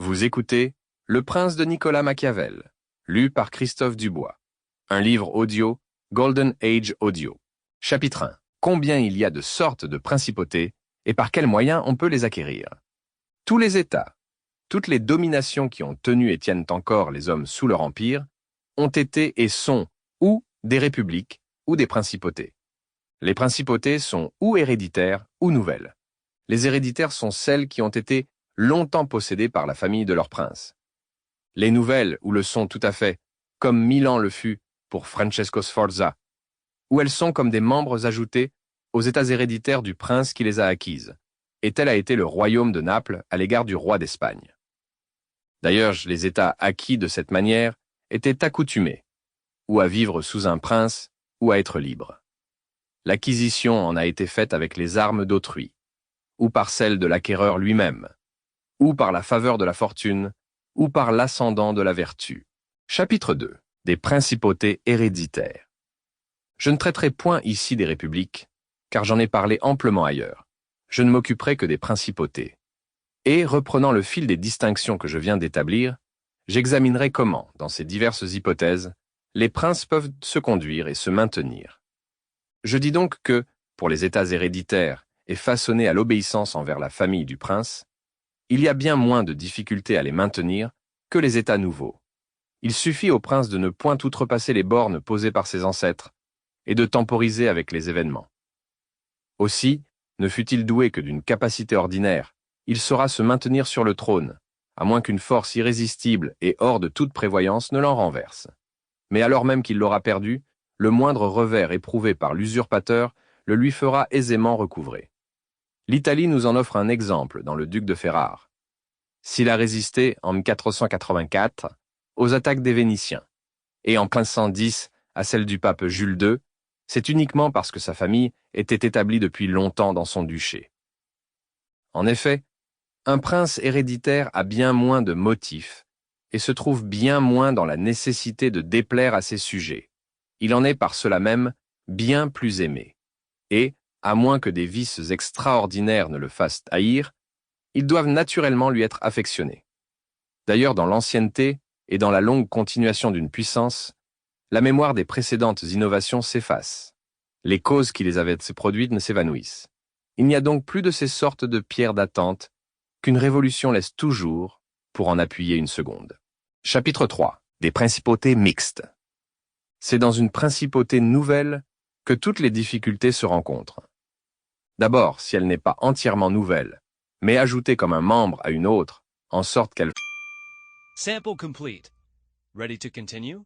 Vous écoutez Le Prince de Nicolas Machiavel, lu par Christophe Dubois. Un livre audio, Golden Age Audio. Chapitre 1. Combien il y a de sortes de principautés et par quels moyens on peut les acquérir. Tous les États, toutes les dominations qui ont tenu et tiennent encore les hommes sous leur empire, ont été et sont ou des républiques ou des principautés. Les principautés sont ou héréditaires ou nouvelles. Les héréditaires sont celles qui ont été longtemps possédées par la famille de leur prince. Les nouvelles ou le sont tout à fait, comme Milan le fut pour Francesco Sforza, ou elles sont comme des membres ajoutés aux états héréditaires du prince qui les a acquises, et tel a été le royaume de Naples à l'égard du roi d'Espagne. D'ailleurs, les états acquis de cette manière étaient accoutumés, ou à vivre sous un prince, ou à être libres. L'acquisition en a été faite avec les armes d'autrui, ou par celles de l'acquéreur lui-même, ou par la faveur de la fortune, ou par l'ascendant de la vertu. Chapitre 2. Des principautés héréditaires. Je ne traiterai point ici des républiques, car j'en ai parlé amplement ailleurs. Je ne m'occuperai que des principautés. Et, reprenant le fil des distinctions que je viens d'établir, j'examinerai comment, dans ces diverses hypothèses, les princes peuvent se conduire et se maintenir. Je dis donc que, pour les états héréditaires et façonnés à l'obéissance envers la famille du prince, il y a bien moins de difficultés à les maintenir que les états nouveaux. Il suffit au prince de ne point outrepasser les bornes posées par ses ancêtres et de temporiser avec les événements. Aussi, ne fût-il doué que d'une capacité ordinaire, il saura se maintenir sur le trône, à moins qu'une force irrésistible et hors de toute prévoyance ne l'en renverse. Mais alors même qu'il l'aura perdu, le moindre revers éprouvé par l'usurpateur le lui fera aisément recouvrer. L'Italie nous en offre un exemple dans le duc de Ferrare. S'il a résisté en 1484 aux attaques des Vénitiens et en 1510 à celles du pape Jules II, c'est uniquement parce que sa famille était établie depuis longtemps dans son duché. En effet, un prince héréditaire a bien moins de motifs et se trouve bien moins dans la nécessité de déplaire à ses sujets. Il en est par cela même bien plus aimé. Et, à moins que des vices extraordinaires ne le fassent haïr, ils doivent naturellement lui être affectionnés. D'ailleurs, dans l'ancienneté et dans la longue continuation d'une puissance, la mémoire des précédentes innovations s'efface. Les causes qui les avaient produites ne s'évanouissent. Il n'y a donc plus de ces sortes de pierres d'attente qu'une révolution laisse toujours pour en appuyer une seconde. Chapitre 3. Des principautés mixtes. C'est dans une principauté nouvelle que toutes les difficultés se rencontrent. D'abord, si elle n'est pas entièrement nouvelle, mais ajoutée comme un membre à une autre, en sorte qu'elle... Sample complete. Ready to continue?